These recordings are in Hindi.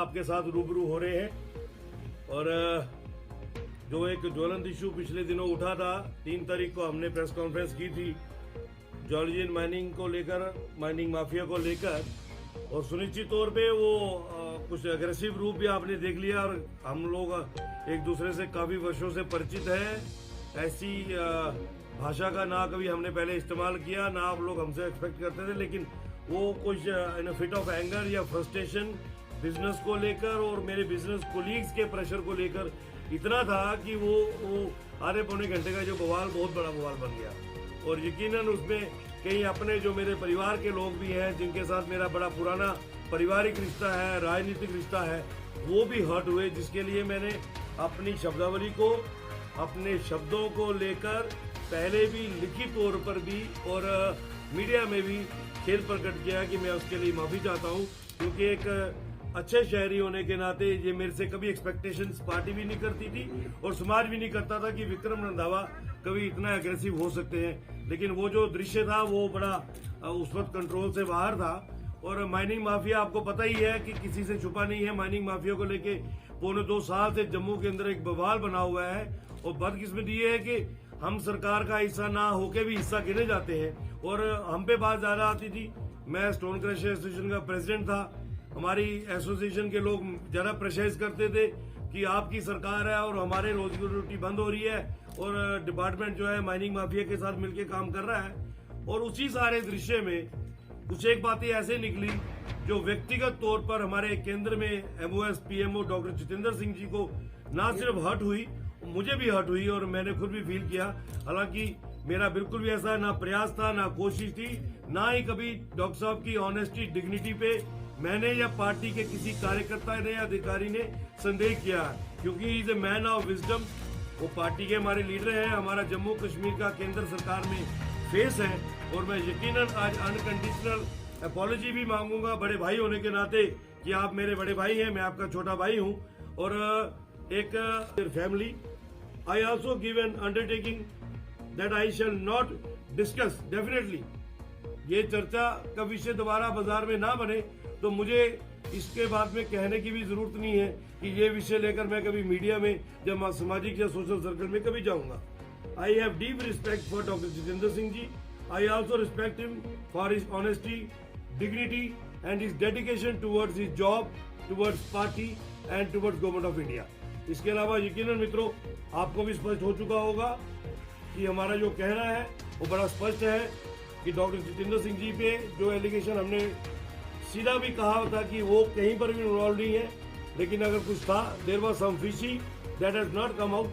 आपके साथ रूबरू हो रहे हैं। और जो एक ज्वलंत इशू पिछले दिनों उठा था, 3 तारीख को हमने प्रेस कॉन्फ्रेंस की थी जॉर्जियन माइनिंग को लेकर, माइनिंग माफिया को लेकर, और सुनिश्चित तौर पे वो कुछ अग्रेसिव रूप भी आपने देख लिया। और हम लोग एक दूसरे से काफी वर्षों से परिचित हैं। ऐसी भाषा का ना कभी हमने पहले इस्तेमाल किया, ना आप लोग हमसे एक्सपेक्ट करते थे, लेकिन वो कुछ इन फिट ऑफ एंगर या फ्रस्ट्रेशन बिजनेस को लेकर और मेरे बिजनेस कोलीग्स के प्रेशर को लेकर इतना था कि वो आधे पौने घंटे का जो बवाल बहुत बड़ा बवाल बन गया। और यकीनन उसमें कई अपने जो मेरे परिवार के लोग भी हैं, जिनके साथ मेरा बड़ा पुराना पारिवारिक रिश्ता है, राजनीतिक रिश्ता है, वो भी हर्ट हुए, जिसके लिए मैंने अपनी शब्दावली को, अपने शब्दों को लेकर पहले भी लिखित तौर पर भी और मीडिया में भी खेद प्रकट किया कि मैं उसके लिए माफी चाहता हूं। क्योंकि एक अच्छे शहरी होने के नाते ये मेरे से कभी एक्सपेक्टेशंस पार्टी भी नहीं करती थी और समाज भी नहीं करता था कि विक्रम रंधावा कभी इतना एग्रेसिव हो सकते हैं। लेकिन वो जो दृश्य था वो बड़ा उस वक्त कंट्रोल से बाहर था। और माइनिंग माफिया, आपको पता ही है कि किसी से छुपा नहीं है, माइनिंग माफिया को लेके पौने 2 साल से जम्मू के अंदर एक बवाल बना हुआ है। और बदकिस्मती ये है कि हम सरकार का हिस्सा ना होके भी हिस्सा गिने जाते हैं और हम पे बात ज्यादा आती थी। मैं स्टोन क्रशर एसोसिएशन का प्रेसिडेंट था, हमारी एसोसिएशन के लोग ज्यादा प्रेशराइज करते थे कि आपकी सरकार है और हमारे रोजी रोटी बंद हो रही है और डिपार्टमेंट जो है माइनिंग माफिया के साथ मिलकर काम कर रहा है। और उसी सारे दृश्य में कुछ एक बातें ऐसे निकली जो व्यक्तिगत तौर पर हमारे केंद्र में MOS PMO doctor Jitendra Singh ji को ना सिर्फ हर्ट हुई, मुझे भी हर्ट हुई और मैंने खुद भी फील किया। हालांकि मेरा बिल्कुल भी ऐसा ना प्रयास था, ना कोशिश थी, ना ही कभी डॉक्टर साहब की ऑनेस्टी डिग्निटी पे मैंने या पार्टी के किसी कार्यकर्ता ने या अधिकारी ने संदेह किया। क्योंकि is a man of wisdom, वो पार्टी के हमारे लीडर हैं, हमारा जम्मू कश्मीर का केंद्र सरकार में फेस है। और मैं यकीनन आज अनकंडीशनल अपॉलॉजी भी मांगूंगा बड़े भाई होने के नाते कि आप मेरे बड़े भाई हैं, मैं आपका छोटा भाई हूं। और एक family, I also give an undertaking that I shall not discuss definitely. ये चर्चा का विषय दोबारा बाजार में ना बने, तो मुझे इसके बाद में कहने की भी जरूरत नहीं है कि ये विषय लेकर मैं कभी मीडिया में या सामाजिक या सोशल सर्कल में कभी जाऊंगा। I have deep respect for doctor Jitendra Singh ji. I also respect him for his honesty, dignity and his dedication towards his job, towards party and towards government of India. इसके अलावा यकीनन मित्रों, आपको भी स्पष्ट हो चुका होगा कि हमारा जो कहना है वो बड़ा स्पष्ट है कि डॉक्टर जितेंद्र सिंह जी पे जो एलिगेशन हमने सीधा भी कहा था कि वो कहीं पर भी इन्वॉल्व नहीं है, लेकिन अगर कुछ था, there was some fishy that has not come out.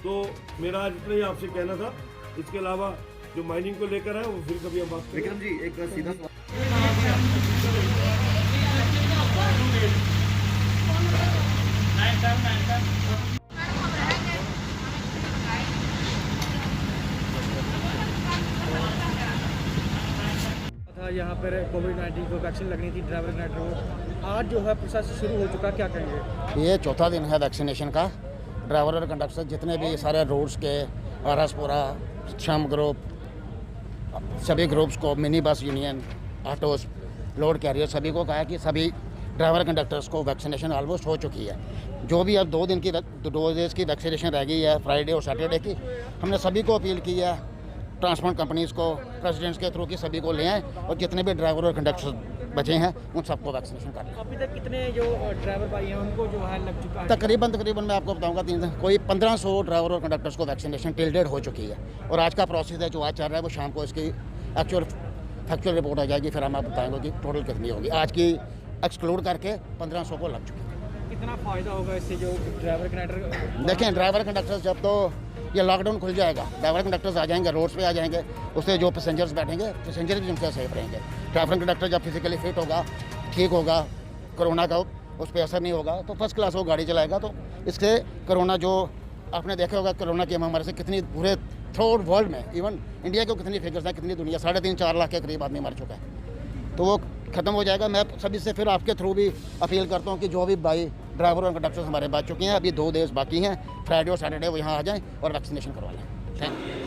तो मेरा आज इतना ही आपसे कहना था। इसके अलावा जो माइनिंग को लेकर है वो फिर कभी हम बात करेंगे। विक्रम जी, एक सीधा सवाल। यहाँ पर कोविड-19 को वैक्सीन लगनी थी ड्राइवर कंडक्टर को, आज जो है प्रोसेस शुरू हो चुका, क्या कहेंगे? ये चौथा दिन है वैक्सीनेशन का। ड्राइवर और कंडक्टर जितने भी सारे रोड्स के, आरएसपुरा, श्याम ग्रुप, सभी ग्रुप्स को, mini bus union, autos, load carrier, सभी को कहा है कि सभी ड्राइवर कंडक्टर्स को वैक्सीनेशन ऑलमोस्ट हो चुकी है। जो भी अब 2 डेज की वैक्सीनेशन रह गई है, फ्राइडे और सैटरडे की, हमने सभी को अपील की है, ट्रांसपोर्ट कंपनीज़ को, प्रेसिडेंट्स के थ्रू की सभी को ले आएँ और जितने भी ड्राइवर और कंडक्टर बचे हैं उन सबको वैक्सीनेशन कर लें। अभी तक कितने जो ड्राइवर भाई हैं उनको जो है लग चुका है? तकरीबन मैं आपको बताऊंगा 3 दिन, कोई 1500 ड्राइवर और कंडक्टर्स को वैक्सीनेशन टिल डेट हो चुकी है। और आज का प्रोसेस है जो आज चल रहा है, वो शाम को इसकी फैक्चुअल रिपोर्ट आ जाएगी, फिर हम आपको बताएंगे कि टोटल कितनी होगी। आज की एक्सक्लूड करके 1500 को लग चुकी है। कितना फ़ायदा होगा इससे जो ड्राइवर कंडक्टर? देखें, ड्राइवर कंडक्टर्स जब तो ये लॉकडाउन खुल जाएगा, ड्राइवर कंडक्टर्स आ जाएंगे, रोड्स पे आ जाएंगे, उससे जो पैसेंजर्स बैठेंगे, पैसेंजर भी उनसे सेफ रहेंगे। ड्राइवर कंडक्टर जब फिजिकली फिट होगा, ठीक होगा, कोरोना का उस पर असर नहीं होगा, तो फर्स्ट क्लास वो गाड़ी चलाएगा। तो इससे कोरोना, जो आपने देखा होगा कोरोना की महामारी से कितनी पूरे थ्रू वर्ल्ड में, इवन इंडिया को कितनी फिगर्स हैं, कितनी दुनिया, 3.5-4 लाख के करीब आदमी मर चुका है, तो वो ख़त्म हो जाएगा। मैं सभी से फिर आपके थ्रू भी अपील करता हूँ कि जो भी भाई ड्राइवर और कंडक्टर्स हमारे बच चुके हैं, अभी 2 डेज बाकी हैं, फ्राइडे और सैटरडे वो यहाँ आ जाएँ और वैक्सीनेशन करवा लें। Thank you.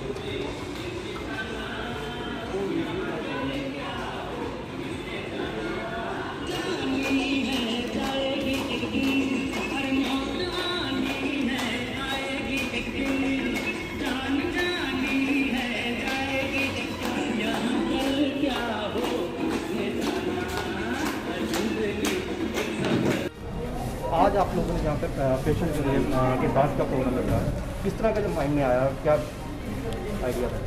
आज आप लोगों ने यहाँ पे पेशेंट के लिए के बाद का प्रोग्राम लगा किस तरह का जो माइंड में आया, क्या आइडिया था?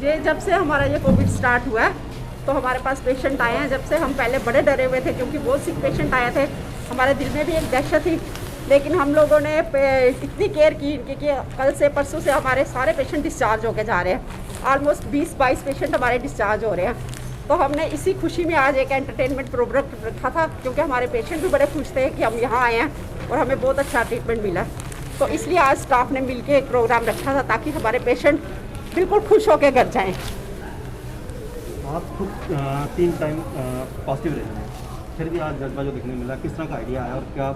ये जब से हमारा ये कोविड स्टार्ट हुआ है तो हमारे पास पेशेंट आए हैं। जब से हम पहले बड़े डरे हुए थे क्योंकि बहुत सिक पेशेंट आए थे, हमारे दिल में भी एक दहशत थी, लेकिन हम लोगों ने इतनी केयर की इनकी कि कल से परसों से हमारे सारे पेशेंट डिस्चार्ज होके जा रहे हैं। ऑलमोस्ट 20-22 पेशेंट हमारे डिस्चार्ज हो रहे हैं। तो हमने इसी खुशी में आज एक एंटरटेनमेंट प्रोग्राम रखा था क्योंकि हमारे पेशेंट भी बड़े खुश थे कि हम यहाँ आए हैं और हमें बहुत अच्छा ट्रीटमेंट मिला। तो इसलिए आज स्टाफ ने मिलकर एक प्रोग्राम रखा था ताकि हमारे पेशेंट बिल्कुल खुश होकर घर जाएँ। आप खुद 3 टाइम पॉजिटिव रहे हैं, फिर भी आज जज्बा जो देखने मिला, किस तरह का आइडिया आया और क्या?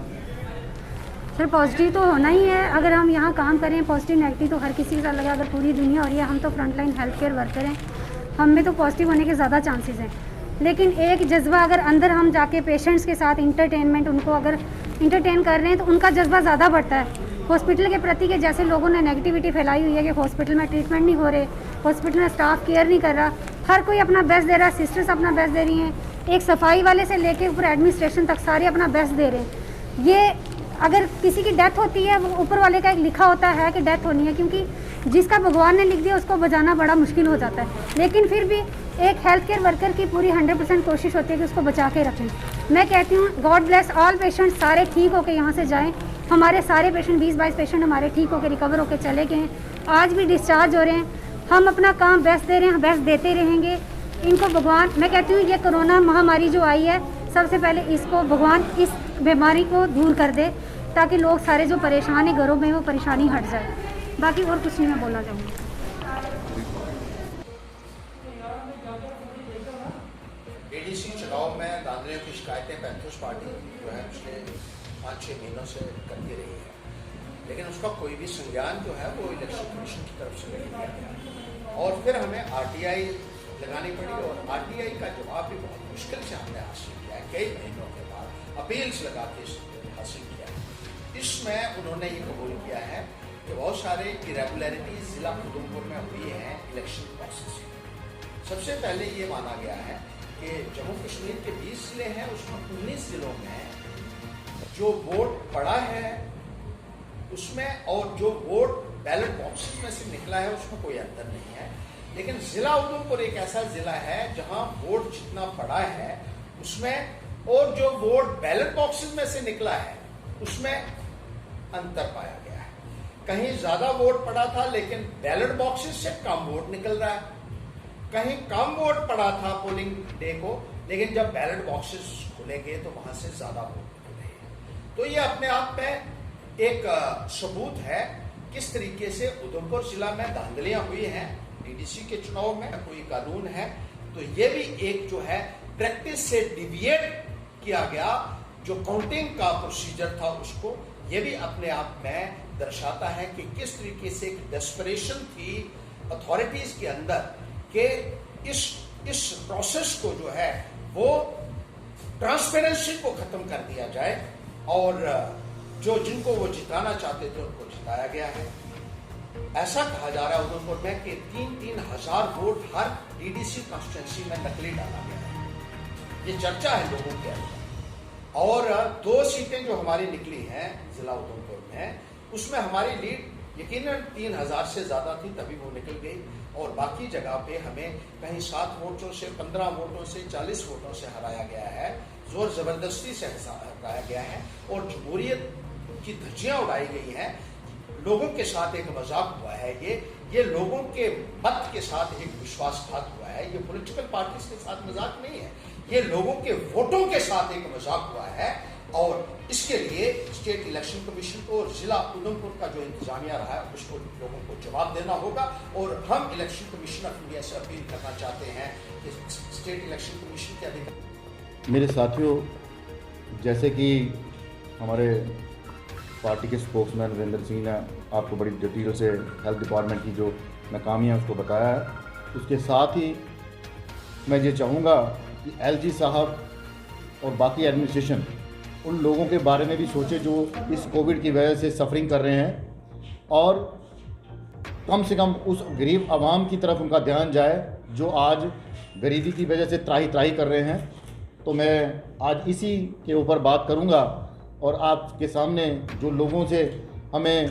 सर पॉजिटिव तो होना ही है। अगर हम यहाँ काम करें पॉजिटिव नेगेटिव तो हर किसी के साथ लगा। अगर पूरी दुनिया हो रही है, हम तो फ्रंटलाइन हेल्थ केयर वर्कर हैं, हम में तो पॉजिटिव होने के ज़्यादा चांसेस हैं। लेकिन एक जज्बा अगर अंदर हम जाके पेशेंट्स के साथ इंटरटेनमेंट उनको अगर इंटरटेन कर रहे हैं तो उनका जज्बा ज़्यादा बढ़ता है। हॉस्पिटल के प्रति के जैसे लोगों ने नेगेटिविटी फैलाई हुई है कि हॉस्पिटल में ट्रीटमेंट नहीं हो रहे, हॉस्पिटल में स्टाफ केयर नहीं कर रहा, हर कोई अपना बेस्ट दे रहा है, सिस्टर्स अपना बेस्ट दे रही हैं, एक सफाई वाले से लेके ऊपर एडमिनिस्ट्रेशन तक सारे अपना बेस्ट दे रहे हैं। ये अगर किसी की डेथ होती है वो ऊपर वाले का एक लिखा होता है कि डेथ होनी है, क्योंकि जिसका भगवान ने लिख दिया उसको बचाना बड़ा मुश्किल हो जाता है। लेकिन फिर भी एक हेल्थ केयर वर्कर की पूरी 100% कोशिश होती है कि उसको बचा के रखें। मैं कहती हूँ गॉड ब्लेस ऑल पेशेंट, सारे ठीक होकर यहाँ से जाएँ। हमारे सारे पेशेंट 20-22 पेशेंट हमारे ठीक होकर रिकवर होकर चले गए हैं, आज भी डिस्चार्ज हो रहे हैं। हम अपना काम बेस्ट दे रहे हैं, बेस्ट देते रहेंगे। इनको भगवान, मैं कहती हूँ ये कोरोना महामारी जो आई है, सबसे पहले इसको भगवान इस बीमारी को दूर कर दे ताकि लोग सारे जो परेशान है घरों में वो परेशानी हट जाए। बाकी और कुछ नहीं मैं बोलना चाहूँगी। एडीसी चुनाव में धांधलियों की शिकायतें पैंथर्स पार्टी जो है पिछले 5-6 महीनों से करती रही है, लेकिन उसका कोई भी संज्ञान जो है वो इलेक्शन कमीशन की तरफ से नहीं दिया गया और फिर हमें आरटीआई लगानी पड़ी और आरटीआई का जवाब भी बहुत मुश्किल से हमने हासिल किया है। कई महीनों के बाद अपील्स लगा के हासिल किया है। इसमें उन्होंने ये कबूल किया है कि बहुत सारे इरेगुलरिटीज जिला उधमपुर में हुई हैं इलेक्शन प्रोसेस में। सबसे पहले ये माना गया है कि जम्मू कश्मीर के 20 जिले हैं, उसमें 19 जिलों में जो वोट पड़ा है उसमें और जो वोट बैलेट बॉक्सेस में से निकला है उसमें कोई अंतर नहीं है। लेकिन जिला उधमपुर एक ऐसा जिला है जहां वोट जितना पड़ा है उसमें और जो वोट बैलेट बॉक्सेस में से निकला है उसमें अंतर पाया गया है। कहीं ज्यादा वोट पड़ा था लेकिन बैलेट बॉक्सेस से कम वोट निकल रहा है, कहीं कम वोट पड़ा था पोलिंग डे को, लेकिन जब बैलेट बॉक्सेस खुलेंगे तो वहां से ज्यादा वोट निकल रहे हैं। तो ये अपने आप में एक सबूत है किस तरीके से उधमपुर जिला में धांधलियां हुई हैं। डीडीसी के चुनाव में कोई कानून है तो ये भी एक जो है प्रैक्टिस से डिविएट किया गया, जो काउंटिंग का प्रोसीजर था उसको, ये भी अपने आप में दर्शाता है कि किस तरीके से एक डेस्परेशन थी अथॉरिटीज के अंदर कि इस प्रोसेस को जो है वो ट्रांसपेरेंसी को खत्म कर दिया जाए और जो जिनको वो जिताना चाहते थे उनको जिताया गया है। ऐसा कहा जा रहा है उधमपुर में कि 3-3 हजार वोट हर डीडीसी कॉन्स्टिट्यूंसी में नकली डाला गया है, ये चर्चा है लोगों के अंदर। और 2 सीटें जो हमारी निकली हैं जिला उधमपुर में उसमें हमारी लीड यकीनन 3000 से ज्यादा थी तभी वो निकल गई और बाकी जगह पे हमें कहीं 7 वोटों से 15 वोटों से 40 वोटों से हराया गया है, जोर जबरदस्ती से हराया गया है और जमहूरियत की धज्जियां उड़ाई गई हैं। लोगों के साथ एक मजाक हुआ है, ये लोगों के मत के साथ एक विश्वासघात हुआ है। ये पॉलिटिकल पार्टीज के साथ मजाक नहीं है, ये लोगों के वोटों के साथ एक मजाक हुआ है और इसके लिए स्टेट इलेक्शन कमीशन को और जिला उधमपुर का जो इंतजामिया रहा है उसको लोगों को जवाब देना होगा। और हम इलेक्शन कमीशन ऑफ इंडिया से अपील करना चाहते हैं कि स्टेट इलेक्शन कमीशन के अधिकारी। मेरे साथियों, जैसे कि हमारे पार्टी के स्पोक्समैन वीरेंद्र सिंह ने आपको बड़ी डिटेल से हेल्थ डिपार्टमेंट की जो नाकामियाँ उसको बताया है, उसके साथ ही मैं ये चाहूँगा कि एलजी साहब और बाकी एडमिनिस्ट्रेशन उन लोगों के बारे में भी सोचे जो इस कोविड की वजह से सफरिंग कर रहे हैं और कम से कम उस गरीब आवाम की तरफ उनका ध्यान जाए जो आज गरीबी की वजह से त्राही त्राही कर रहे हैं। तो मैं आज इसी के ऊपर बात करूंगा और आपके सामने जो लोगों से हमें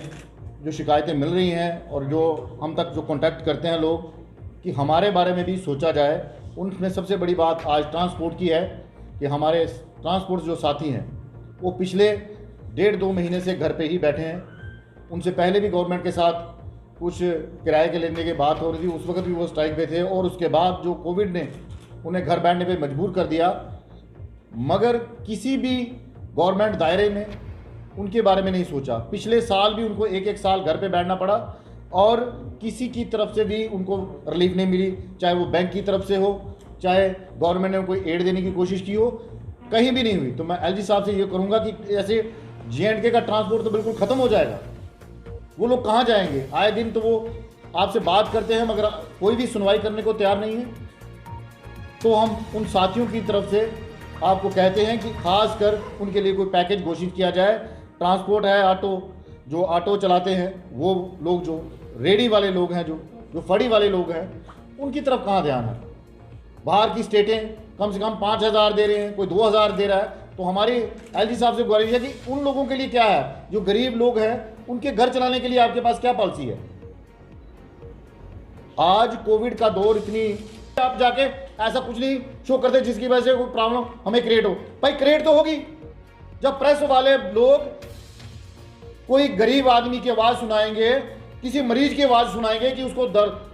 जो शिकायतें मिल रही हैं और जो हम तक जो कांटेक्ट करते हैं लोग कि हमारे बारे में भी सोचा जाए, उनमें सबसे बड़ी बात आज ट्रांसपोर्ट की है कि हमारे ट्रांसपोर्ट जो साथी हैं वो पिछले 1.5-2 महीने से घर पे ही बैठे हैं। उनसे पहले भी गवर्नमेंट के साथ कुछ किराए के लेने की बात हो रही थी, उस वक्त भी वो स्ट्राइक पे थे और उसके बाद जो कोविड ने उन्हें घर बैठने पे मजबूर कर दिया, मगर किसी भी गवर्नमेंट दायरे में उनके बारे में नहीं सोचा। पिछले साल भी उनको एक साल घर पे बैठना पड़ा और किसी की तरफ से भी उनको रिलीफ नहीं मिली, चाहे वो बैंक की तरफ से हो, चाहे गवर्नमेंट ने कोई एड देने की कोशिश की हो, कहीं भी नहीं हुई। तो मैं एलजी साहब से ये करूँगा कि ऐसे JNK का ट्रांसपोर्ट तो बिल्कुल ख़त्म हो जाएगा। वो लोग कहाँ जाएंगे? आए दिन तो वो आपसे बात करते हैं मगर कोई भी सुनवाई करने को तैयार नहीं है। तो हम उन साथियों की तरफ से आपको कहते हैं कि खास कर उनके लिए कोई पैकेज घोषित किया जाए। ट्रांसपोर्ट है, जो ऑटो चलाते हैं वो लोग, जो रेडी वाले लोग हैं, जो फड़ी वाले लोग हैं, उनकी तरफ कहाँ ध्यान है? बाहर की स्टेटें कम से कम 5,000 दे रहे हैं, कोई 2,000 दे रहा है। तो हमारी एलजी साहब से गुजारिश है कि उन लोगों के लिए क्या है, जो गरीब लोग हैं, उनके घर चलाने के लिए आपके पास क्या पॉलिसी है? आज कोविड का दौर इतनी, आप जाके ऐसा कुछ नहीं शो करते जिसकी वजह से कोई प्रॉब्लम हमें क्रिएट हो। भाई क्रिएट तो होगी जब प्रेस वाले लोग कोई गरीब आदमी की आवाज़ सुनाएंगे, किसी मरीज की आवाज़ सुनाएंगे कि उसको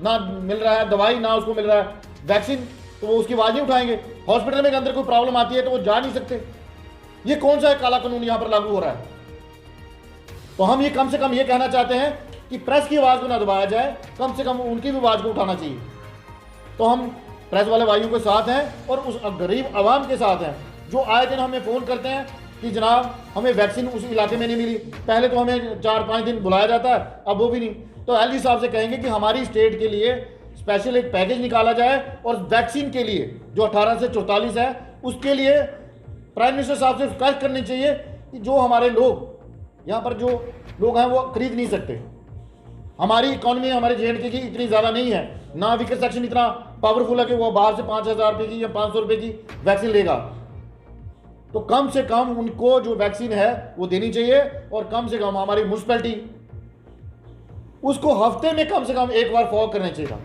ना मिल रहा है दवाई, ना उसको मिल रहा है वैक्सीन, तो वो उसकी आवाज़ नहीं उठाएंगे। हॉस्पिटल में अंदर कोई प्रॉब्लम आती है तो वो जा नहीं सकते। ये कौन सा काला कानून यहाँ पर लागू हो रहा है? तो हम ये कम से कम ये कहना चाहते हैं कि प्रेस की आवाज़ को ना दबाया जाए, कम से कम उनकी भी आवाज़ को उठाना चाहिए। तो हम प्रेस वाले भाइयों के साथ हैं और उस गरीब आवाम के साथ हैं जो आए दिन हमें फ़ोन करते हैं कि जनाब हमें वैक्सीन उस इलाके में नहीं मिली। पहले तो हमें 4-5 दिन बुलाया जाता है, अब वो भी नहीं। तो एलजी साहब से कहेंगे कि हमारी स्टेट के लिए स्पेशल एक पैकेज निकाला जाए और वैक्सीन के लिए जो 18 से 44 है उसके लिए प्राइम मिनिस्टर साहब से रिक्वेस्ट करनी चाहिए कि जो हमारे लोग यहाँ पर जो लोग हैं वो खरीद नहीं सकते। हमारी इकॉनमी हमारे JNK की इतनी ज़्यादा नहीं है, ना वीकर सेक्शन इतना पावरफुल है कि वो बाहर से 5,000 रुपये की या 500 रुपये की वैक्सीन लेगा। तो कम से कम उनको जो वैक्सीन है वो देनी चाहिए और कम से कम हमारी म्यूनसिपैलिटी उसको हफ्ते में कम से कम एक बार फॉग करना चाहिए।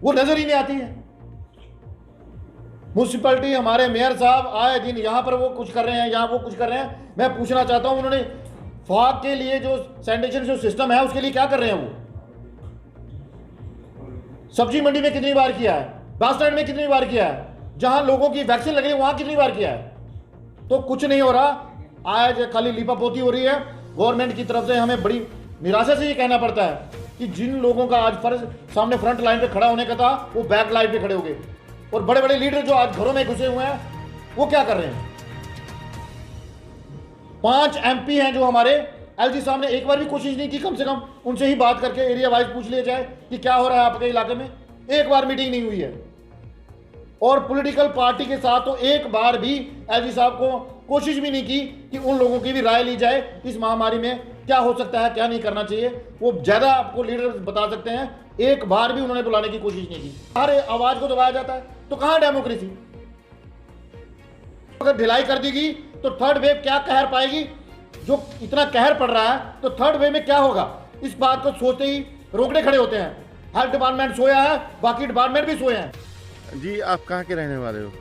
वो नजर ही नहीं आती है। म्यूनसिपैलिटी, हमारे मेयर साहब आए दिन यहाँ पर वो कुछ कर रहे हैं, यहाँ वो कुछ कर रहे हैं। मैं पूछना चाहता हूँ उन्होंने फॉग के लिए जो सैनिटेशन जो सिस्टम है उसके लिए क्या कर रहे हैं? वो सब्जी मंडी में कितनी बार किया है, बस स्टैंड में कितनी बार किया है, जहां लोगों की वैक्सीन लग रही है वहां कितनी बार किया है? तो कुछ नहीं हो रहा। आज खाली लीपापोती हो रही है। गवर्नमेंट की तरफ से हमें बड़ी निराशा से ये कहना पड़ता है कि जिन लोगों का आज फर्ज सामने फ्रंट लाइन पे खड़ा होने का था वो बैक लाइन पे खड़े हो गए। और बड़े बड़े लीडर जो आज घरों में घुसे हुए हैं वो क्या कर रहे हैं? 5 MP हैं जो हमारे, एलजी साहब ने एक बार भी कोशिश नहीं की कम से कम उनसे ही बात करके एरिया वाइज पूछ लिया जाए कि क्या हो रहा है आपके इलाके में। एक बार मीटिंग नहीं हुई है। और पॉलिटिकल पार्टी के साथ तो एक बार भी एलजी साहब को कोशिश भी नहीं की कि उन लोगों की भी राय ली जाए इस महामारी में क्या हो सकता है, क्या नहीं करना चाहिए। वो ज़्यादा आपको लीडर बता सकते हैं। एक बार भी उन्होंने बुलाने की कोशिश नहीं की। हर आवाज़ को दबाया जाता है तो कहाँ डेमोक्रेसी? अगर ढिलाई कर देगी तो थर्ड वेव क्या कहर पाएगी? जो इतना कहर पड़ रहा है तो थर्ड वेव में क्या होगा, इस बात को सोचते ही रोकड़े खड़े होते हैं। हेल्थ डिपार्टमेंट सोया है, बाकी डिपार्टमेंट भी सोए हैं। जी, आप कहाँ के रहने वाले हो?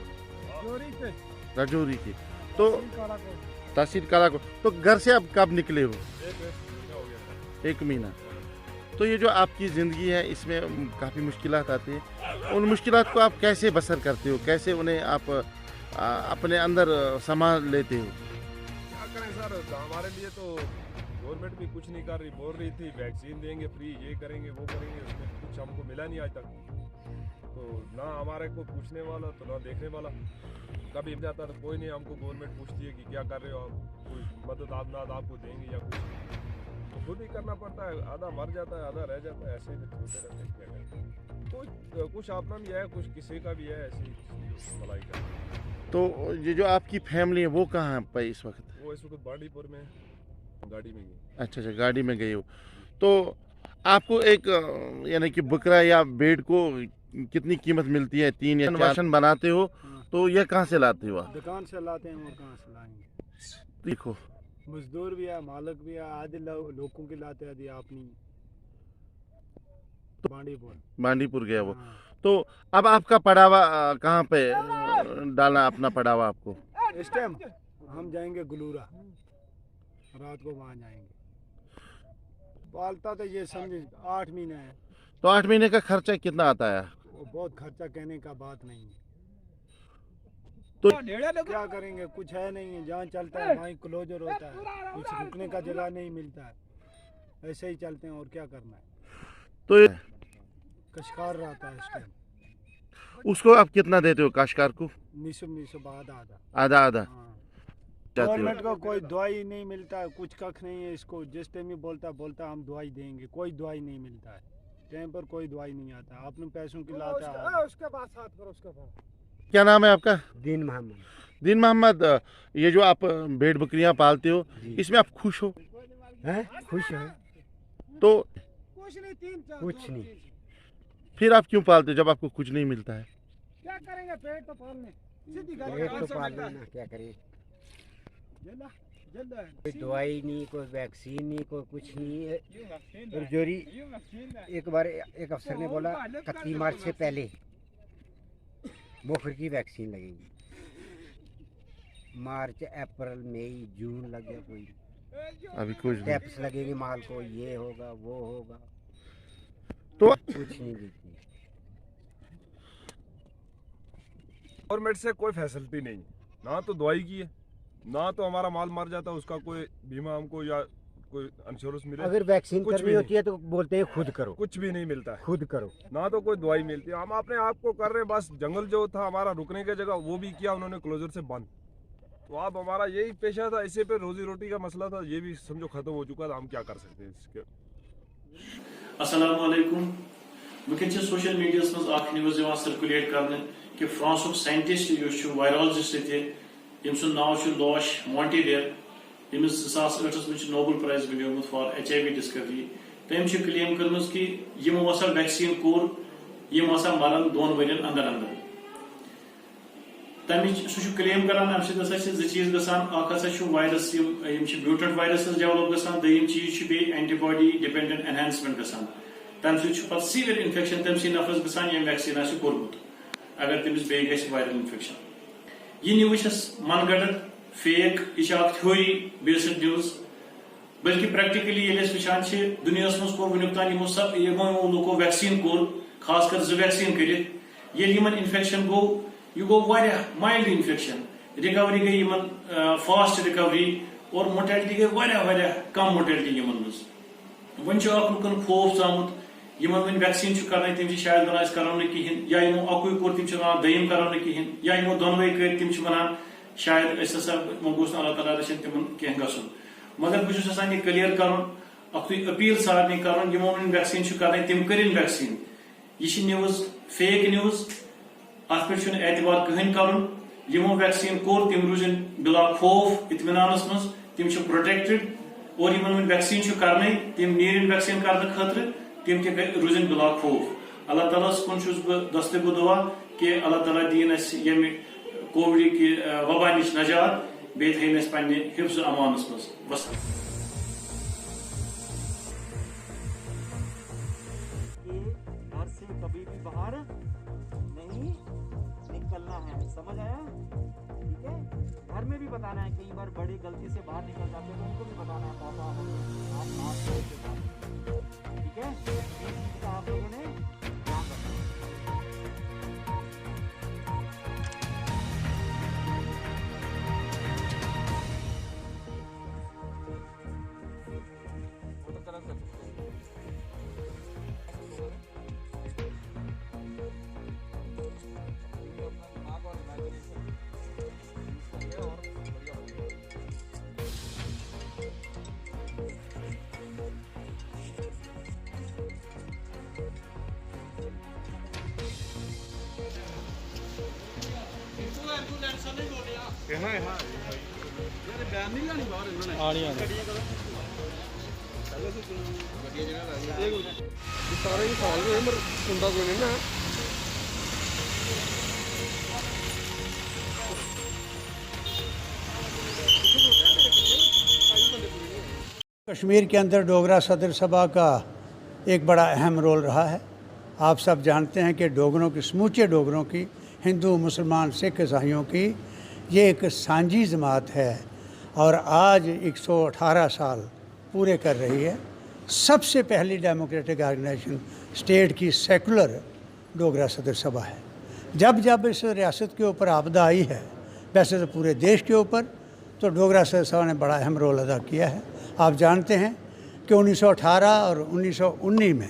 राजौरी के। तो तहसील कालाकोट। तो घर से अब कब निकले हो? 1 महीना। तो ये जो आपकी ज़िंदगी है इसमें काफ़ी मुश्किलात आती हैं। उन मुश्किलात को आप कैसे बसर करते हो, कैसे उन्हें आप अपने अंदर संभाल लेते हो? क्या करें सर, हमारे लिए तो गवर्नमेंट भी कुछ नहीं कर रही। बोल रही थी वैक्सीन देंगे फ्री, ये करेंगे वो करेंगे, उसमें कुछ हमको मिला नहीं आज तक। तो ना हमारे को पूछने वाला तो ना देखने वाला। कभी जाता तो कोई नहीं, हमको गवर्नमेंट पूछती है कि क्या कर रहे हो आप, कोई मदद आपको देंगे या कुछ, तो खुद ही करना पड़ता है। आधा मर जाता है, आधा रह जाता है, ऐसे ही होते रहते हैं। क्या करें, कुछ अपना भी है, कुछ किसी का भी है, ऐसे ही भलाई का। तो ये जो आपकी फैमिली है वो कहाँ पे इस वक्त? वो इस वक्त बांडीपुर में गाड़ी में गई। अच्छा, गाड़ी में गई हो। तो आपको एक यानी कि बकरा या भेड़ को कितनी कीमत मिलती है? 3 या 4 बनाते हो तो यह कहाँ से लाते हो आप? दुकान से लाते हैं, और कहाँ से लाएंगे? देखो मजदूर भी है, मालिक भी है, आधे लोगों के लाते आधे अपनी बांडीपुर गया वो। तो अब आपका पड़ावा कहाँ पे डालना अपना पड़ावा आपको? इस टाइम हम जाएंगे गुलूरा, रात को वहाँ जाएंगे। पालता तो ये समझे 8 महीने है। तो 8 महीने का खर्चा कितना आता है? वो बहुत खर्चा कहने का बात नहीं है। तो क्या करेंगे, कुछ है नहीं है। जहाँ चलता है वहीं क्लोजर होता है, कुछ रुकने का जगह नहीं मिलता है, ऐसे ही चलते हैं और क्या करना है। तो कशकार रहता है इस टाइम। उसको आप कितना देते हो काश्तकार को? 1900 बाद आधा आधा। गवर्नमेंट को कोई दवाई नहीं मिलता है, कुछ कख नहीं है इसको। जिस टाइम ही बोलता हम दवाई देंगे, कोई दवाई नहीं मिलता है। टाइम पर कोई दवाई नहीं आता, अपने पैसों की लाता है। उसके बाद साथ करो, उसके बाद। क्या नाम है आपका? दीन मोहम्मद। दीन मोहम्मद, ये जो आप भेड़ बकरियां पालते हो, इसमें आप खुश हो? हैं? खुश है तो कुछ नहीं। फिर आप क्यों पालते हो जब आपको कुछ नहीं मिलता है? क्या करेंगे, पेट तो पालने, पेट तो पालने ना, क्या करें। कोई दवाई नहीं, कोई वैक्सीन नहीं, कोई कुछ नहीं है। और जोरी एक बार एक अफसर ने बोला 31 मार्च से पहले मुफ्त की वैक्सीन लगेगी। मार्च, अप्रैल, मई, जून लग गया, कोई अभी कुछ टैप्स लगेंगे माल को, ये होगा वो होगा, तो कुछ नहीं देती। गवर्नमेंट से कोई फैसिलिटी नहीं, ना तो दवाई की है, ना तो हमारा माल मर जाता है उसका कोई बीमा हमको या कोई इंश्योरेंस मिले। अगर वैक्सीन करनी होती है तो बोलते हैं खुद करो, कुछ भी नहीं मिलता है, खुद करो। ना तो कोई दवाई मिलती है। हम अपने आप को कर रहे हैं, बस जंगल जो था हमारा रुकने की जगह वो भी किया उन्होंने क्लोजर से बंद। तो अब हमारा यही पेशा था, इसी पे रोजी रोटी का मसला था, ये भी समझो खत्म हो चुका था। हम क्या कर सकते हैं इसके। अस्सलाम वालेकुम। वुंकन सोशल मीडिया मज न्यूज सर्कुलेट करने कि फ्रांसुक साइंटिस्ट वायरोलॉजिस्ट यम नाव लॉश मॉन्टेडियर, यमिस 2008 में नोबल प्राइज मिलियोमुत फॉर HIV डिस्कवरी। तम क्लेम कर कि यमो हसा वैक्सीन कोर, यम हसा मरन 2 वर्यन अंदर अंदर। तम सह क्लेम कर अमे चीज गसान वायरस म्यूटेंट वायरस डेवलप गसान, दम चीज बे एंटीबॉडी डिपेंडेंट एनहांसमेंट गसान। तम सह सीवियर इन्फेक्शन तमसी नफरस गसान यम वैक्सीन कोर्मुत, अगर तमिस बे गस वायरल इन्फेक्शन। यह न्यूज मनगढ़ फेक, यह थ्योरी बेस्ड न्यूज, बल्कि प्रैक्टिकली वान दुनिया मज कोर वुनुक तान यमो लुको वैक्सीन कोर, खासकर 2 वैक्सीन कर इन्फेक्शन गो, यह गो माइल्ड इन्फेक्शन, रिकवरी गई फास्ट रिकवरी और मोर्टेलिटी गई कम मोर्टेलिटी मज। वन लुकन खौफ चामुत वन वैक्सीन कर तम शायद वन करो ना कहें, या यमो अकुई कोर तम वन दयम करो ना कहें, या यमो दोनवे कर तम वन शायद वो गोस अल्लाह ताला रचन तिमन कह गसन। मगर बहुत यह क्लियर कर अपील सारे कर यमो वैक्सीन कर तम कर वैक्सीन। यह न्यूज फेक न्यूज, अत पे एतबार कहें कर। यमो वैक्सीन कोर तम रूजन बिला खौफ इत्मीनानस मज, तम प्रोटेक्टेड। और यमन वैक्सीन कर तम नीरन वैक्सीन कर खतर तम रूजन बिला खौफ। अल्लाह ताला कुन दस्ते गो दुआ कि अल्लाह ताला दीन यम कोविड की वबा नश नजात, बे थन पे हिफ्ज अमानस मज। घर से कभी भी बाहर नहीं निकलना है, समझ आया? ठीक है, घर में भी बताना है। कई बार बड़े गलती से बाहर निकल जाते हैं तो उनको भी बताना है, पापा आप माफ करो, ठीक है? इस चीज का आप लोगों ने ध्यान रखना है। सारे ही साल सुनता कोई नहीं ना। कश्मीर के अंदर डोगरा सदर सभा का एक बड़ा अहम रोल रहा है। आप सब जानते हैं कि डोगरों की, समूचे डोगरों की, हिंदू मुसलमान सिख ईसाइयों की ये एक सांझी जमात है और आज 118 साल पूरे कर रही है। सबसे पहली डेमोक्रेटिक ऑर्गेनाइजेशन स्टेट की सेकुलर डोगरा सदर सभा है। जब जब इस रियासत के ऊपर आपदा आई है, वैसे तो पूरे देश के ऊपर, तो डोगरा सदर सभा ने बड़ा अहम रोल अदा किया है। आप जानते हैं कि 1918 और 1919 में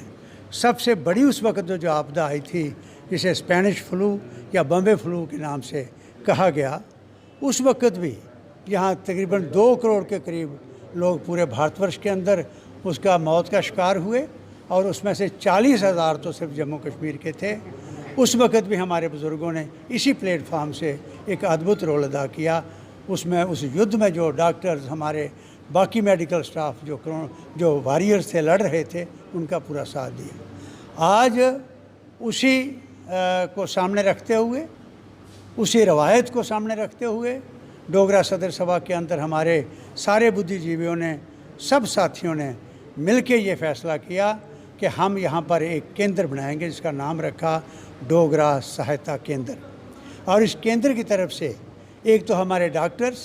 सबसे बड़ी उस वक्त जो आपदा आई थी, जिसे स्पेनिश फ्लू या बम्बे फ्लू के नाम से कहा गया, उस वक्त भी यहाँ तकरीबन 2 करोड़ के करीब लोग पूरे भारतवर्ष के अंदर उसका मौत का शिकार हुए और उसमें से 40,000 तो सिर्फ जम्मू कश्मीर के थे। उस वक्त भी हमारे बुज़ुर्गों ने इसी प्लेटफार्म से एक अद्भुत रोल अदा किया। उसमें उस युद्ध में जो डॉक्टर्स, हमारे बाकी मेडिकल स्टाफ जो वॉरियर्स थे, लड़ रहे थे, उनका पूरा साथ दिया। आज उसी को सामने रखते हुए, उसी रवायत को सामने रखते हुए डोगरा सदर सभा के अंदर हमारे सारे बुद्धिजीवियों ने, सब साथियों ने मिलके ये फ़ैसला किया कि हम यहाँ पर एक केंद्र बनाएंगे जिसका नाम रखा डोगरा सहायता केंद्र। और इस केंद्र की तरफ से एक तो हमारे डॉक्टर्स,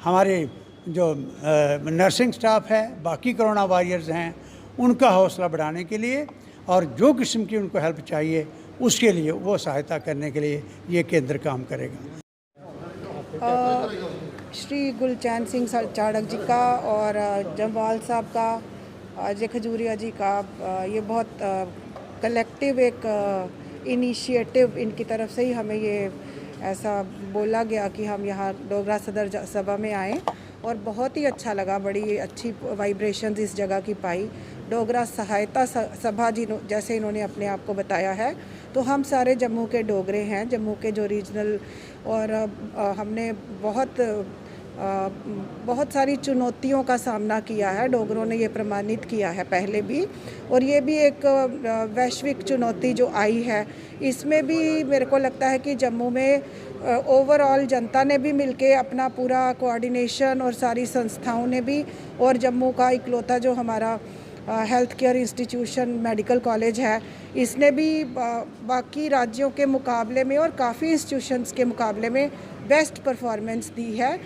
हमारे जो नर्सिंग स्टाफ है, बाकी कोरोना वॉरियर्स हैं, उनका हौसला बढ़ाने के लिए और जो किस्म की उनको हेल्प चाहिए उसके लिए वो सहायता करने के लिए ये केंद्र काम करेगा। श्री गुलचैन सिंह चाड़क जी का और जम्वाल साहब का, अजय खजूरिया जी का, ये बहुत कलेक्टिव एक इनिशिएटिव इनकी तरफ से ही हमें ये ऐसा बोला गया कि हम यहाँ डोगरा सदर सभा में आएँ और बहुत ही अच्छा लगा। बड़ी अच्छी वाइब्रेशंस इस जगह की पाई। डोगरा सहायता सभा जी जैसे इन्होंने अपने आप को बताया है, तो हम सारे जम्मू के डोगरे हैं, जम्मू के जो रीजनल, और हमने बहुत सारी चुनौतियों का सामना किया है। डोगरों ने ये प्रमाणित किया है पहले भी, और ये भी एक वैश्विक चुनौती जो आई है, इसमें भी मेरे को लगता है कि जम्मू में ओवरऑल जनता ने भी मिलके अपना पूरा कोऑर्डिनेशन, और सारी संस्थाओं ने भी, और जम्मू का इकलौता जो हमारा health care institution medical college है, इसने भी बाकी राज्यों के मुकाबले में और काफ़ी इंस्टीट्यूशंस के मुकाबले में बेस्ट परफॉर्मेंस दी है।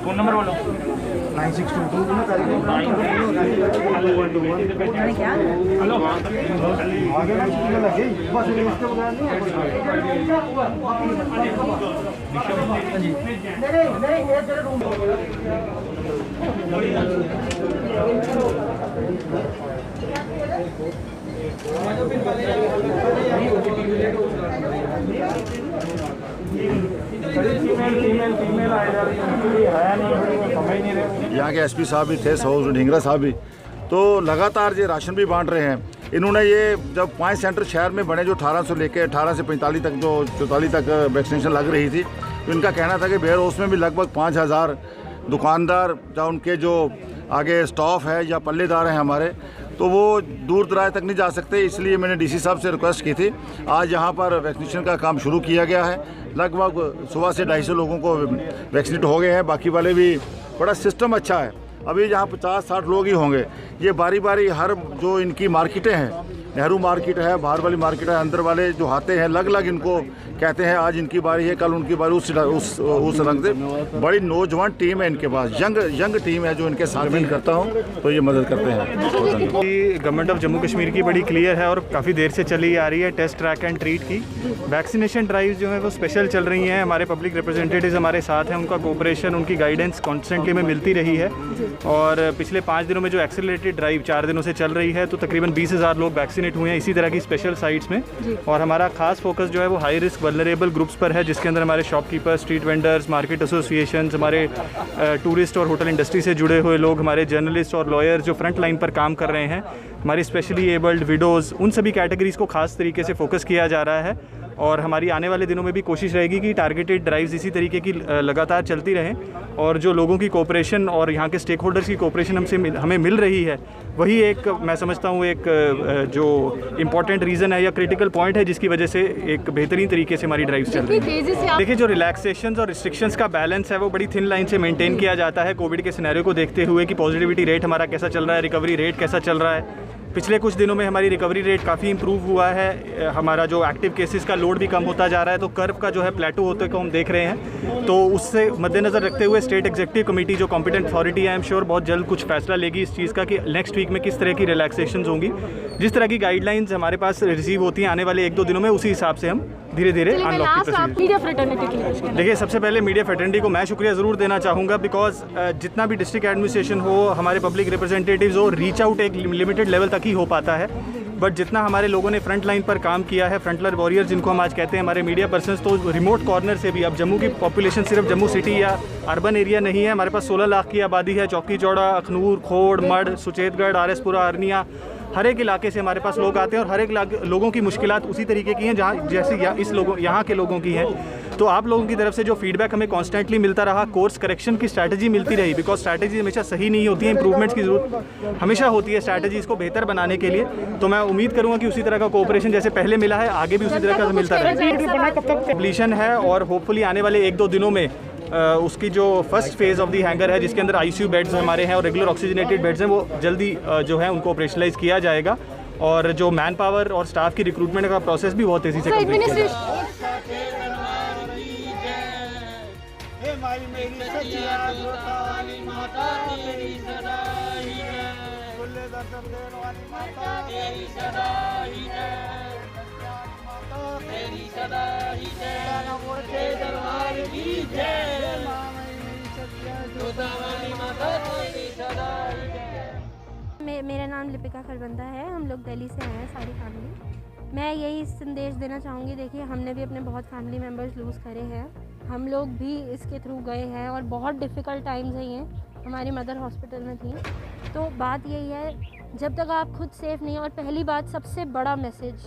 फोन नंबर बोलो। यहाँ के एसपी साहब भी थे, सौ ढींगरा साहब भी, तो लगातार ये राशन भी बांट रहे हैं। इन्होंने ये जब 5 सेंटर शहर में बने, जो 18 से लेकर 18 से 45 तक, जो 44 तक वैक्सीनेशन लग रही थी, तो इनका कहना था कि बेयर हाउस में भी लगभग 5,000 दुकानदार या उनके जो आगे स्टाफ है या पल्लेदार हैं हमारे, तो वो दूर दराज तक नहीं जा सकते। इसलिए मैंने डीसी साहब से रिक्वेस्ट की थी। आज यहाँ पर वैक्सीनेशन का काम शुरू किया गया है। लगभग सुबह से 250 लोगों को वैक्सीनेट हो गए हैं, बाकी वाले भी। बड़ा सिस्टम अच्छा है। अभी यहाँ 50-60 लोग ही होंगे। ये बारी बारी हर जो इनकी मार्केटें हैं, नेहरू मार्केट है, बाहर वाली मार्केट है, अंदर वाले जो आते हैं अलग अलग इनको कहते हैं आज इनकी बारी है, कल उनकी बारी, उस रंग से बड़ी नौजवान टीम है इनके पास, यंग टीम है जो इनके साथ में करता हूँ, तो ये मदद करते हैं। गवर्नमेंट ऑफ जम्मू कश्मीर की बड़ी क्लियर है और काफ़ी देर से चली आ रही है टेस्ट, ट्रैक एंड ट्रीट की। वैक्सीनेशन ड्राइव जो है वो स्पेशल चल रही हैं। हमारे पब्लिक रिप्रेजेंटेटिव्स हमारे साथ हैं, उनका कोऑपरेशन, उनकी गाइडेंस कॉन्स्टेंटली हमें मिलती रही है। और पिछले 5 दिनों में जो एक्सेलरेटेड ड्राइव 4 दिनों से चल रही है, तो तकरीबन 20,000 लोग वैक्सीनेट हुए हैं इसी तरह की स्पेशल साइट्स में। और हमारा खास फोकस जो है वो हाई रिस्क वल्नरेबल ग्रुप्स पर है, जिसके अंदर हमारे shopkeepers, street vendors, market associations, हमारे टूरिस्ट और होटल इंडस्ट्री से जुड़े हुए लोग, हमारे जर्नलिस्ट और लॉयर्स जो फ्रंट लाइन पर काम कर रहे हैं, हमारी स्पेशली एबल्ड, विडोज़, उन सभी कैटेगरीज़ को खास तरीके से फोकस किया जा रहा है। और हमारी आने वाले दिनों में भी कोशिश रहेगी कि टारगेटेड ड्राइव्स इसी तरीके की लगातार चलती रहें और जो लोगों की कोऑपरेशन और यहाँ के स्टेक होल्डर्स की कोऑपरेशन हमें मिल रही है, वही एक मैं समझता हूँ एक जो इम्पॉर्टेंट रीज़न है या क्रिटिकल पॉइंट है जिसकी वजह से एक बेहतरीन तरीके से हमारी ड्राइव्स चल रही है। देखिए, जो रिलैक्सेशंस और रिस्ट्रिक्शंस का बैलेंस है वो बड़ी थिन लाइन से मेंटेन किया जाता है कोविड के सिनेरियो को देखते हुए कि पॉजिटिविटी रेट हमारा कैसा चल रहा है, रिकवरी रेट कैसा चल रहा है। पिछले कुछ दिनों में हमारी रिकवरी रेट काफ़ी इंप्रूव हुआ है, हमारा जो एक्टिव केसेस का लोड भी कम होता जा रहा है, तो कर्व का जो है प्लेटो होते को हम देख रहे हैं। तो उससे मद्देनज़र रखते हुए स्टेट एग्जीक्यूटिव कमेटी जो कॉम्पिटेंट अथॉरिटी है, आई एम श्योर बहुत जल्द कुछ फैसला लेगी इस चीज़ का कि नेक्स्ट वीक में किस तरह की रिलैक्सेशंस होंगी। जिस तरह की गाइडलाइंस हमारे पास रिसीव होती हैं आने वाले 1-2 दिनों में, उसी हिसाब से हम धीरे धीरे अनलॉक की प्रोसीजर। देखिए, सबसे पहले मीडिया फ्रेटर्निटी को मैं शुक्रिया ज़रूर देना चाहूँगा, बिकॉज जितना भी डिस्ट्रिक्ट एडमिनिस्ट्रेशन हो, हमारे पब्लिक रिप्रेजेंटेटिव्स हो, रीच आउट एक लिमिटेड लेवल तक ही हो पाता है, बट जितना हमारे लोगों ने फ्रंट लाइन पर काम किया है, फ्रंट लाइन वॉरियर्स जिनको हम आज कहते हैं, हमारे मीडिया पर्सन्स, तो रिमोट कॉर्नर से भी, अब जम्मू की पॉपुलेशन सिर्फ जम्मू सिटी या अर्बन एरिया नहीं है, हमारे पास 16 लाख की आबादी है। चौकी चौड़ा, अखनूर, खोड़, मड, सुचेतगढ़, आरएसपुरा, अरनिया, हर एक इलाके से हमारे पास लोग आते हैं और हर एक लोगों की मुश्किलात उसी तरीके की हैं जहाँ जैसे यहाँ के लोगों की हैं। तो आप लोगों की तरफ से जो फीडबैक हमें कॉन्स्टेंटली मिलता रहा, कोर्स करेक्शन की स्ट्रैटेजी मिलती रही, बिकॉज स्ट्रैटेजी हमेशा सही नहीं होती है, इंप्रूवमेंट्स की ज़रूरत हमेशा होती है स्ट्रैटेजीज़ को बेहतर बनाने के लिए। तो मैं उम्मीद करूँगा कि उसी तरह का कोऑपरेशन जैसे पहले मिला है, आगे भी उसी तरह का मिलता रहेगा। कंप्लीशन है और होपफुली आने वाले 1-2 दिनों में उसकी जो first phase of the hanger है, जिसके अंदर ICU बेड्स हमारे हैं और रेगुलर ऑक्सीजनेटेड बेड्स हैं, वो जल्दी जो है उनको ऑपरेशनलाइज किया जाएगा और जो मैन पावर और स्टाफ की रिक्रूटमेंट का प्रोसेस भी बहुत तेज़ी से कंप्लीट किया जाएगा। मेरा नाम लिपिका खरबंदा है। हम लोग दिल्ली से आए हैं सारी फैमिली। मैं यही संदेश देना चाहूँगी, देखिए हमने भी अपने बहुत फैमिली मेम्बर्स लूज़ करे हैं, हम लोग भी इसके थ्रू गए हैं और बहुत डिफ़िकल्ट टाइम्स हैं ये। हमारी मदर हॉस्पिटल में थी। तो बात यही है, जब तक आप खुद सेफ़ नहीं, और पहली बात सबसे बड़ा मैसेज,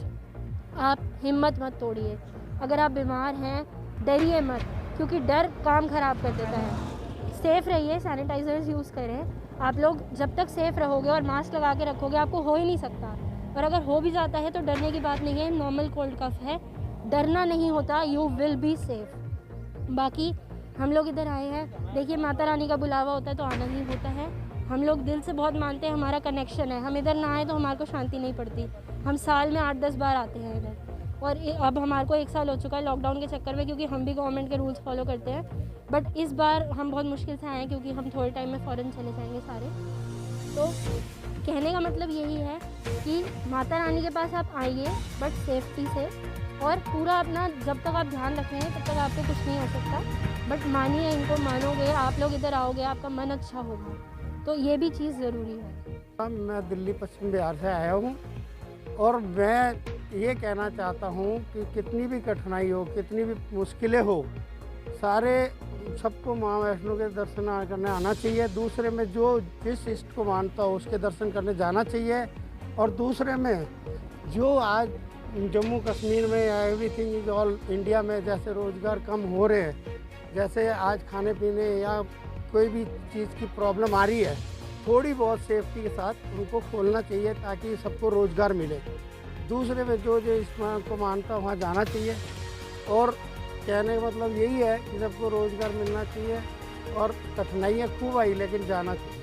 आप हिम्मत मत तोड़िए। अगर आप बीमार हैं डरिए मत, क्योंकि डर काम ख़राब कर देता है। सेफ़ रहिए, सैनिटाइज़र्स यूज़ करें। आप लोग जब तक सेफ़ रहोगे और मास्क लगा के रखोगे, आपको हो ही नहीं सकता। और अगर हो भी जाता है तो डरने की बात नहीं है, नॉर्मल कोल्ड कफ है, डरना नहीं होता, यू विल बी सेफ़। बाकी हम लोग इधर आए हैं, देखिए माता रानी का बुलावा होता है तो आना ही होता है। हम लोग दिल से बहुत मानते हैं, हमारा कनेक्शन है, हम इधर ना आए तो हमारे को शांति नहीं पड़ती। हम साल में 8-10 बार आते हैं इधर, और अब हमारे को 1 साल हो चुका है लॉकडाउन के चक्कर में, क्योंकि हम भी गवर्नमेंट के रूल्स फॉलो करते हैं। बट इस बार हम बहुत मुश्किल से आए हैं, क्योंकि हम थोड़े टाइम में फ़ौरन चले जाएंगे सारे। तो कहने का मतलब यही है कि माता रानी के पास आप आइए, बट सेफ्टी से, और पूरा अपना जब तक आप ध्यान रखेंगे तब तक आपको कुछ नहीं हो सकता। बट मानिए, इनको मानोगे, आप लोग इधर आओगे, आपका मन अच्छा होगा, तो ये भी चीज़ ज़रूरी है। मैं दिल्ली पश्चिम बिहार से आया हूँ और मैं ये कहना चाहता हूँ कि कितनी भी कठिनाई हो, कितनी भी मुश्किलें हो, सारे सबको माँ वैष्णो के दर्शन करने आना चाहिए। दूसरे में जो जिस इष्ट को मानता हो उसके दर्शन करने जाना चाहिए। और दूसरे में जो आज जम्मू कश्मीर में या एवरीथिंग इज ऑल इंडिया में जैसे रोज़गार कम हो रहे हैं, जैसे आज खाने पीने या कोई भी चीज़ की प्रॉब्लम आ रही है, थोड़ी बहुत सेफ्टी के साथ उनको खोलना चाहिए ताकि सबको रोज़गार मिले। दूसरे में जो जो इस को मानता वहाँ जाना चाहिए। और कहने का मतलब यही है कि सबको रोज़गार मिलना चाहिए, और कठिनाइयाँ खूब आई लेकिन जाना चाहिए।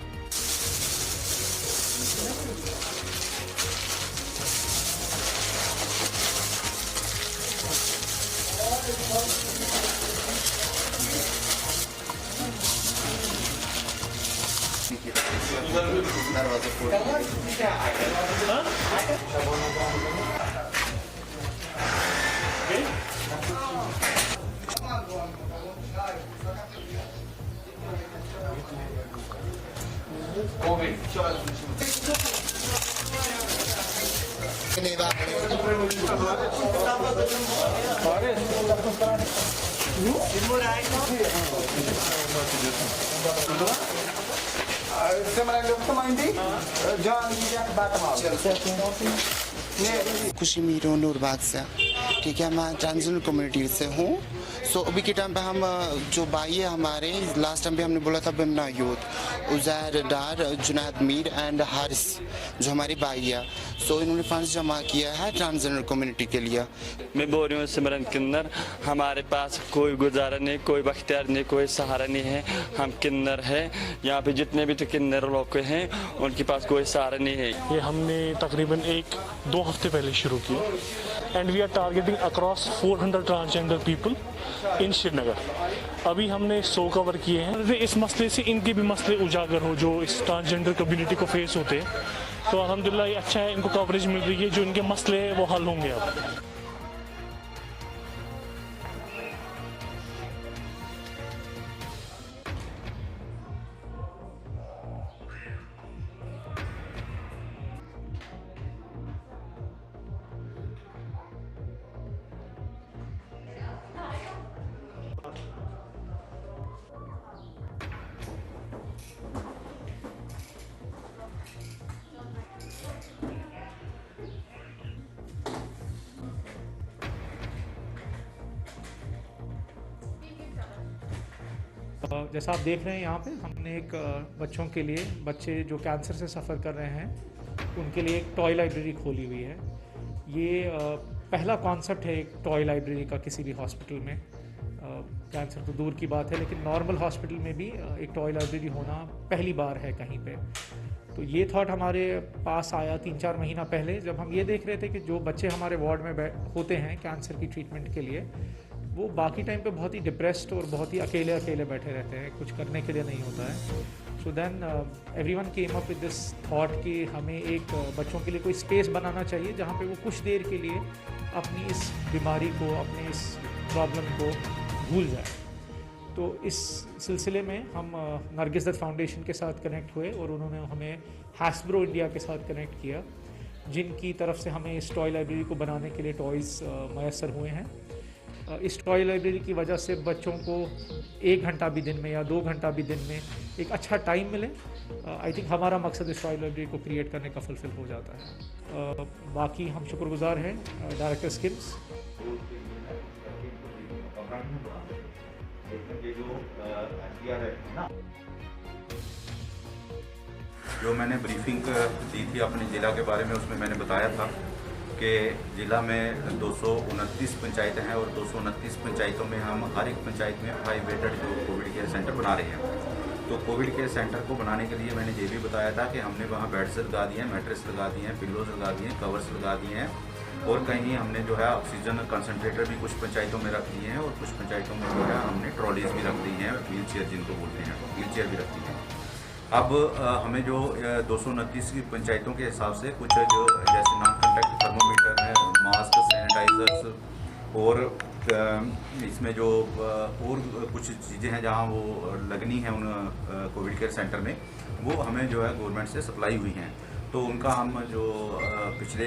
खुशी मीरो नूर बादशाह ठीक है, मैं ट्रांसजेंडर कम्युनिटी से हूँ। सो अभी के टाइम पे हम जो भाई है हमारे, लास्ट टाइम भी हमने बोला था Bemina youth, Uzair Dar, Junaid Mir and Haris जो हमारे भाई है, सो इन्होंने फंड्स जमा किया है ट्रांसजेंडर कम्युनिटी के लिए। मैं बोल रही हूँ सिमरन किन्नर, हमारे पास कोई गुजारा नहीं, कोई बख्तियार नहीं, कोई सहारा नहीं है। हम किन्नर हैं, यहाँ पे जितने भी तो किन्नर लोग हैं उनके पास कोई सहारा नहीं है। ये हमने तकरीबन 1-2 हफ्ते पहले शुरू किया and we are targeting across 400 transgender people in Srinagar. अभी हमने 100 कवर किए हैं। इस मसले से इनके भी मसले उजागर हो जो इस ट्रांसजेंडर कम्युनिटी को फेस होते हैं, तो अल्हम्दुलिल्लाह ये अच्छा है, इनको कवरेज मिल रही है, जो इनके मसले हैं वो हल होंगे अब। जैसा आप देख रहे हैं यहाँ पे हमने एक बच्चों के लिए, बच्चे जो कैंसर से सफ़र कर रहे हैं उनके लिए एक टॉय लाइब्रेरी खोली हुई है। ये पहला कॉन्सेप्ट है एक टॉय लाइब्रेरी का किसी भी हॉस्पिटल में। कैंसर तो दूर की बात है, लेकिन नॉर्मल हॉस्पिटल में भी एक टॉय लाइब्रेरी होना पहली बार है कहीं पे। तो ये थॉट हमारे पास आया 3-4 महीना पहले, जब हम ये देख रहे थे कि जो बच्चे हमारे वार्ड में होते हैं कैंसर की ट्रीटमेंट के लिए, वो बाकी टाइम पे बहुत ही डिप्रेस्ड और बहुत ही अकेले अकेले बैठे रहते हैं, कुछ करने के लिए नहीं होता है। So then everyone came up with this thought कि हमें एक बच्चों के लिए कोई स्पेस बनाना चाहिए जहाँ पे वो कुछ देर के लिए अपनी इस बीमारी को, अपनी इस प्रॉब्लम को भूल जाए। तो इस सिलसिले में हम नरगिस दत्त फाउंडेशन के साथ कनेक्ट हुए और उन्होंने हमें हैस्ब्रो इंडिया के साथ कनेक्ट किया, जिनकी तरफ से हमें इस टॉय लाइब्रेरी को बनाने के लिए टॉयज़ मैसर हुए हैं। इस टॉय लाइब्रेरी की वजह से बच्चों को 1 घंटा भी दिन में या 2 घंटा भी दिन में एक अच्छा टाइम मिले, आई थिंक हमारा मकसद इस टॉय लाइब्रेरी को क्रिएट करने का फुलफिल हो जाता है। बाकी हम शुक्रगुजार हैं डायरेक्टर स्किम्स। जो मैंने ब्रीफिंग दी थी अपने ज़िला के बारे में, उसमें मैंने बताया था कि ज़िला में 229 पंचायतें हैं और 229 पंचायतों में हम हर एक पंचायत में 5 बेडेड जो कोविड केयर सेंटर बना रहे हैं। तो कोविड केयर सेंटर को बनाने के लिए मैंने ये भी बताया था कि हमने वहाँ बेड्स लगा दिए हैं, मैट्रेस लगा दिए हैं, पिलोज लगा दिए हैं, कवर्स लगा दिए हैं, और कहीं हमने जो है ऑक्सीजन कंसनट्रेटर भी कुछ पंचायतों में रख दिए हैं, और कुछ पंचायतों में जो है हमने ट्रॉलीज भी रख दी हैं, व्हील चेयर जिनको बोलते हैं, व्हील चेयर भी रख दी हैं। अब हमें जो 229 की पंचायतों के हिसाब से कुछ जो जैसे नॉन कॉन्टैक्ट थर्मोमीटर है, मास्क, सैनिटाइजर्स, और इसमें जो और कुछ चीज़ें हैं जहां वो लगनी है उन कोविड केयर सेंटर में, वो हमें जो है गवर्नमेंट से सप्लाई हुई हैं। तो उनका हम जो पिछले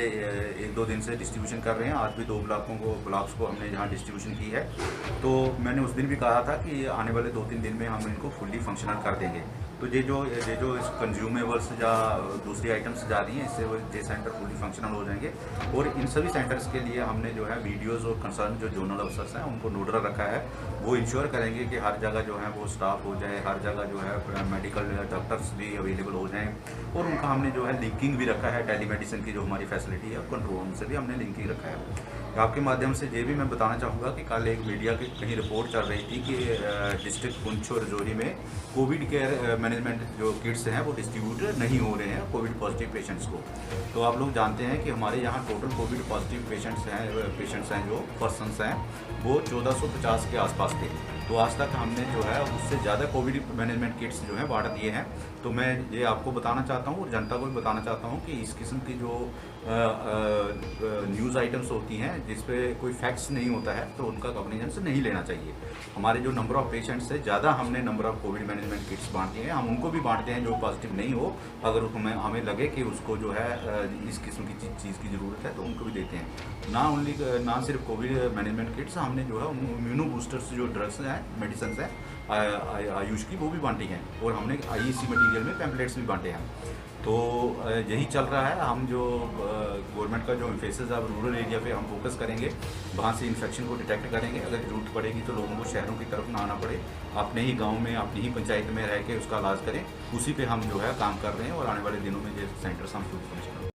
1-2 दिन से डिस्ट्रीब्यूशन कर रहे हैं। आज भी 2 ब्लॉक्स को हमने जहाँ डिस्ट्रीब्यूशन की है। तो मैंने उस दिन भी कहा था कि आने वाले 2-3 दिन में हम इनको फुल्ली फंक्शनल कर देंगे। तो ये जो कंज्यूमेबल्स या दूसरी आइटम्स जा रही हैं, इससे वो ये सेंटर फुल्ली फंक्शनल हो जाएंगे। और इन सभी सेंटर्स के लिए हमने जो है वीडियोज़ और कंसर्न जो जोनल अफसर्स हैं उनको नोडल रखा है। वो इंश्योर करेंगे कि हर जगह जो है वो स्टाफ हो जाए, हर जगह जो है मेडिकल डॉक्टर्स भी अवेलेबल हो जाएँ। और उनका हमने जो है लिंकिंग भी रखा है, टेलीमेडिसिन की जो हमारी फैसिलिटी है कंट्रोल रूम से भी हमने लिंकिंग रखा है। आपके माध्यम से ये भी मैं बताना चाहूँगा कि कल एक मीडिया की कहीं रिपोर्ट चल रही थी कि डिस्ट्रिक्ट पुंछ और राजौरी में कोविड केयर मैनेजमेंट जो किट्स हैं वो डिस्ट्रीब्यूट नहीं हो रहे हैं कोविड पॉजिटिव पेशेंट्स को। तो आप लोग जानते हैं कि हमारे यहाँ टोटल कोविड पॉजिटिव पेशेंट्स हैं जो पर्सनस हैं वो 1450 के आसपास थे। तो आज तक हमने जो है उससे ज़्यादा कोविड मैनेजमेंट किट्स जो हैं बांट दिए हैं। तो मैं ये आपको बताना चाहता हूँ और जनता को भी बताना चाहता हूँ कि इस किस्म की जो न्यूज़ आइटम्स होती हैं जिस पे कोई फैक्ट्स नहीं होता है तो उनका कॉग्निजेंस नहीं लेना चाहिए। हमारे जो नंबर ऑफ़ पेशेंट्स से ज़्यादा हमने number of covid management kits बांट दिए हैं। हम उनको भी बांटते हैं जो पॉजिटिव नहीं हो, अगर हमें लगे कि उसको जो है इस किस्म की चीज़ की ज़रूरत है तो उनको भी देते हैं। ना सिर्फ कोविड मैनेजमेंट किट्स, हमने जो है इम्यूनो बूस्टर्स जो ड्रग्स हैं हैं, मेडिसिन हैं आयुष की, वो भी बांटी हैं और हमने IEC मटेरियल में पैम्पलेट्स भी बांटे हैं। तो यही चल रहा है। हम जो गवर्नमेंट का जो एम्फेसिस है रूरल एरिया पे हम फोकस करेंगे, वहाँ से इन्फेक्शन को डिटेक्ट करेंगे। अगर जरूरत पड़ेगी तो लोगों को शहरों की तरफ ना आना पड़े, अपने ही गांव में अपनी ही पंचायत में रह के उसका इलाज करें, उसी पे हम जो है काम कर रहे हैं और आने वाले दिनों में ये सेंटर्स हम शुरू करेंगे।